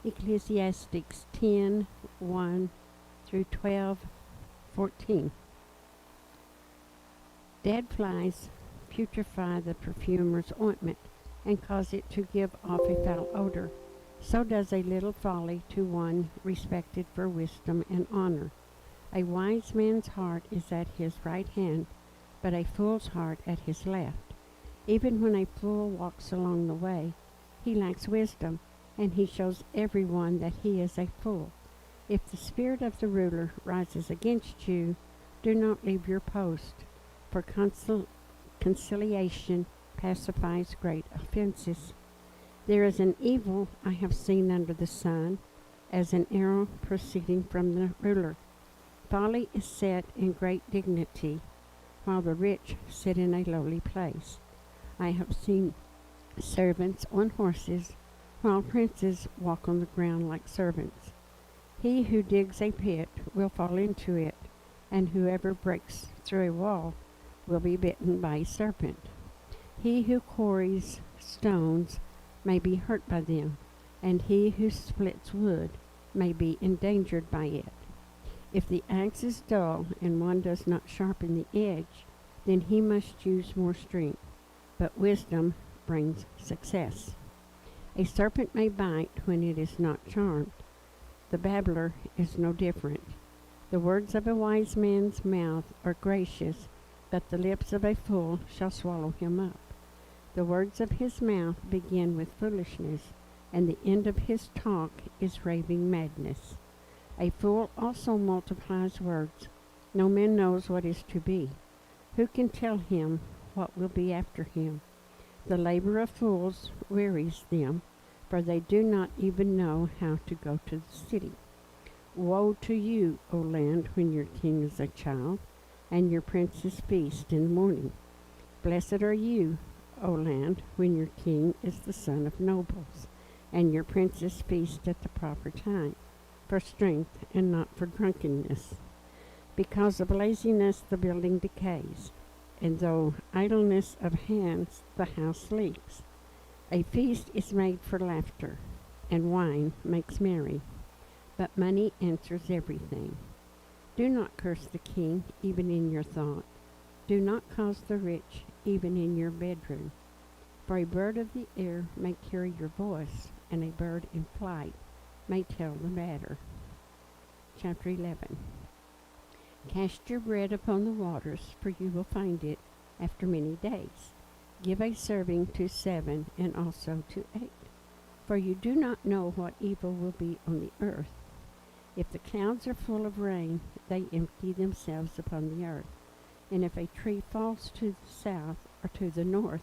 Ecclesiastes 10:1 through 12:14. Dead flies putrefy the perfumer's ointment and cause it to give off a foul odor. So does a little folly to one respected for wisdom and honor. A wise man's heart is at his right hand, but a fool's heart at his left. Even when a fool walks along the way, he lacks wisdom, and he shows everyone that he is a fool. If the spirit of the ruler rises against you, do not leave your post, for conciliation pacifies great offenses. There is an evil I have seen under the sun, as an arrow proceeding from the ruler. Folly is set in great dignity, while the rich sit in a lowly place. I have seen servants on horses, while princes walk on the ground like servants. He who digs a pit will fall into it, and whoever breaks through a wall will be bitten by a serpent. He who quarries stones may be hurt by them, and he who splits wood may be endangered by it. If the axe is dull and one does not sharpen the edge, then he must use more strength, but wisdom brings success. A serpent may bite when it is not charmed. The babbler is no different. The words of a wise man's mouth are gracious, but the lips of a fool shall swallow him up. The words of his mouth begin with foolishness, and the end of his talk is raving madness. A fool also multiplies words. No man knows what is to be. Who can tell him what will be after him? The labor of fools wearies them, for they do not even know how to go to the city. Woe to you, O land, when your king is a child, and your princes feast in the morning. Blessed are you, O land, when your king is the son of nobles, and your princes feast at the proper time, for strength and not for drunkenness. Because of laziness the building decays, and though idleness of hands the house leaks. A feast is made for laughter, and wine makes merry, but money answers everything. Do not curse the king, even in your thought. Do not cause the rich, even in your bedroom. For a bird of the air may carry your voice, and a bird in flight may tell the matter. Chapter 11. Cast your bread upon the waters, for you will find it after many days. Give a serving to 7 and also to 8, for you do not know what evil will be on the earth. If the clouds are full of rain, they empty themselves upon the earth. And if a tree falls to the south or to the north,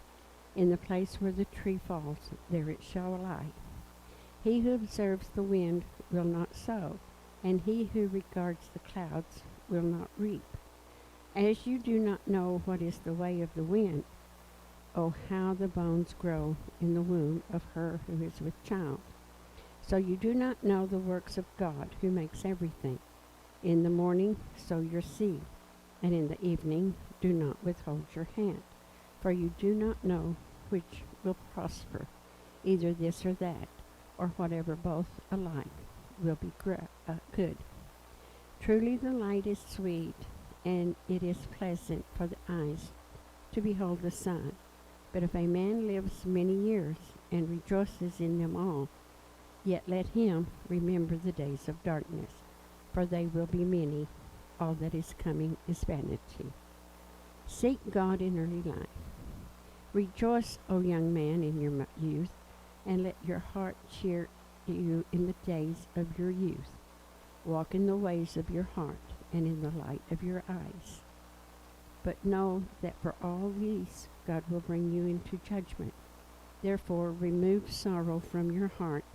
in the place where the tree falls, there it shall lie. He who observes the wind will not sow, and he who regards the clouds will not reap. As you do not know what is the way of the wind, oh, how the bones grow in the womb of her who is with child. So you do not know the works of God who makes everything. In the morning sow your seed, and in the evening do not withhold your hand, for you do not know which will prosper, either this or that, or whatever both alike will be good. Truly the light is sweet, and it is pleasant for the eyes to behold the sun. But if a man lives many years and rejoices in them all, yet let him remember the days of darkness, for they will be many. All that is coming is vanity. Seek God in early life. Rejoice, O young man, in your youth, and let your heart cheer you in the days of your youth. Walk in the ways of your heart and in the light of your eyes. But know that for all these God will bring you into judgment. Therefore remove sorrow from your heart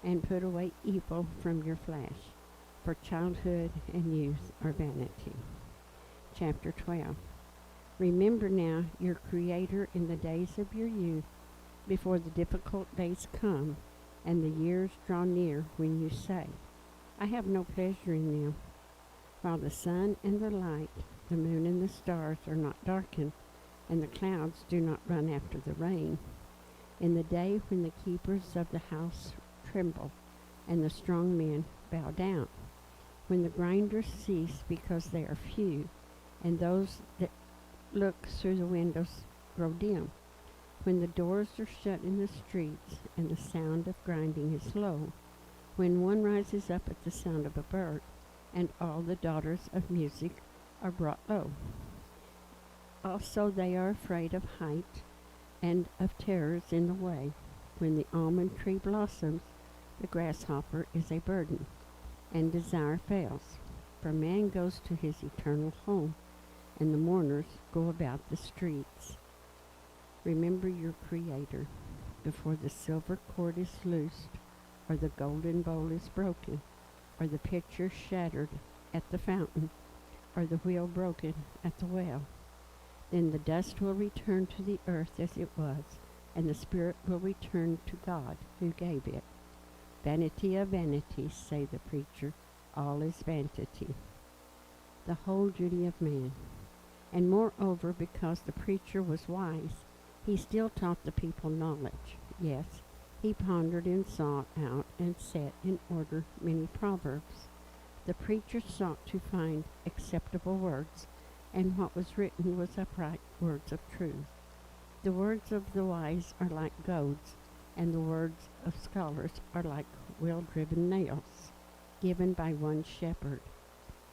and put away evil from your flesh, for childhood and youth are vanity. Chapter 12. Remember now your Creator in the days of your youth, before the difficult days come, and the years draw near when you say, I have no pleasure in them. While the sun and the light, the moon and the stars are not darkened, and the clouds do not run after the rain. In the day when the keepers of the house tremble, and the strong men bow down. When the grinders cease because they are few, and those that look through the windows grow dim. When the doors are shut in the streets, and the sound of grinding is low. When one rises up at the sound of a bird, and all the daughters of music are brought low. Also they are afraid of height, and of terrors in the way. When the almond tree blossoms, the grasshopper is a burden, and desire fails. For man goes to his eternal home, and the mourners go about the streets. Remember your Creator before the silver cord is loosed, or the golden bowl is broken, or the pitcher shattered at the fountain, or the wheel broken at the well. Then the dust will return to the earth as it was, and the spirit will return to God who gave it. Vanity of vanities, say the preacher, all is vanity. The whole duty of man. And moreover, because the preacher was wise, he still taught the people knowledge. Yes, he pondered and sought out and set in order many proverbs. The preacher sought to find acceptable words, and what was written was upright words of truth. The words of the wise are like goads, and the words of scholars are like well-driven nails, given by one shepherd.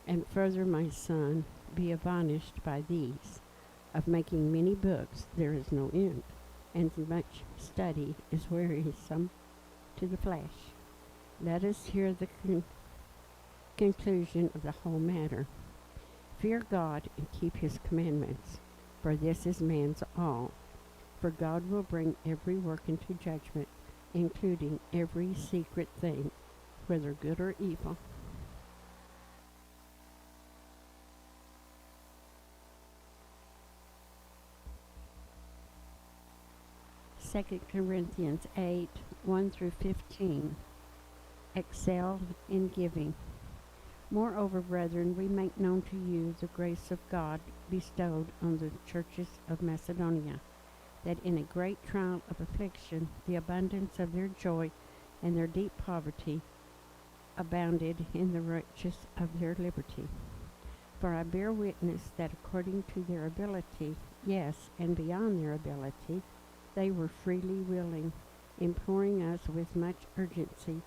And further, my son, be admonished by these. Of making many books there is no end, and much study is wearisome to the flesh. Let us hear the conclusion of the whole matter. Fear God and keep his commandments, for this is man's all. For God will bring every work into judgment, including every secret thing, whether good or evil. Second Corinthians 8, 1 through 15. Excel in giving. Moreover, brethren, we make known to you the grace of God bestowed on the churches of Macedonia, that in a great trial of affliction, the abundance of their joy and their deep poverty abounded in the riches of their liberty. For I bear witness that according to their ability, yes, and beyond their ability, they were freely willing, imploring us with much urgency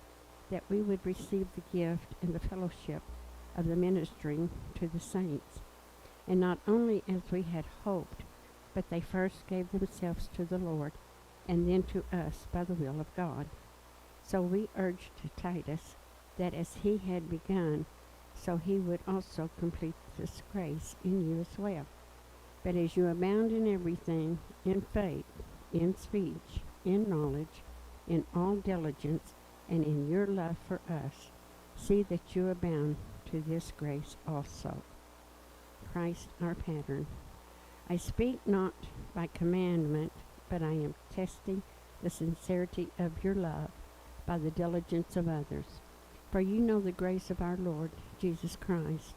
that we would receive the gift and the fellowship of the ministering to the saints. And not only as we had hoped, but they first gave themselves to the Lord, and then to us by the will of God. So we urged Titus that as he had begun, so he would also complete this grace in you as well. But as you abound in everything, in faith, in speech, in knowledge, in all diligence, and in your love for us, see that you abound to this grace also. Christ our pattern. I speak not by commandment, but I am testing the sincerity of your love by the diligence of others. For you know the grace of our Lord Jesus Christ,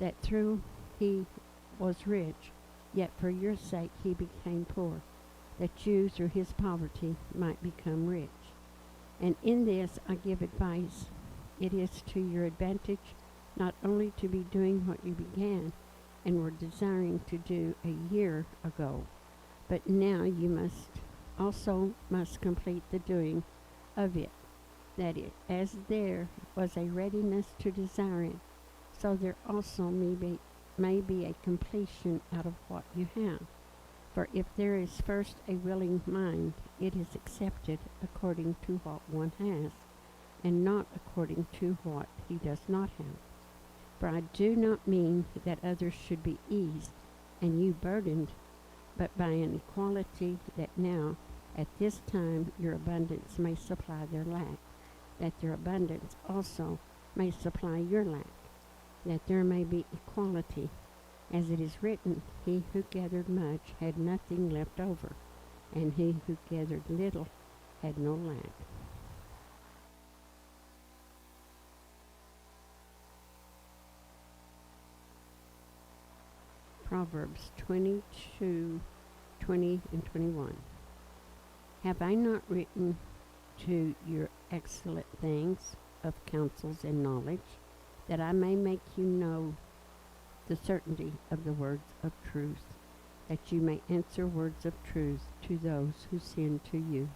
that through he was rich, yet for your sake he became poor, that you through his poverty might become rich. And in this I give advice. It is to your advantage not only to be doing what you began and were desiring to do a year ago, but now you must complete the doing of it, that it, as there was a readiness to desire it, so there also may be a completion out of what you have. For if there is first a willing mind, it is accepted according to what one has, and not according to what he does not have. For I do not mean that others should be eased, and you burdened, but by an equality that now, at this time, your abundance may supply their lack, that their abundance also may supply your lack, that there may be equality. As it is written, he who gathered much had nothing left over, and he who gathered little had no lack. Proverbs 22, 20 and 21. Have I not written to your excellent things, of counsels and knowledge, that I may make you know the certainty of the words of truth, that you may answer words of truth to those who send to you.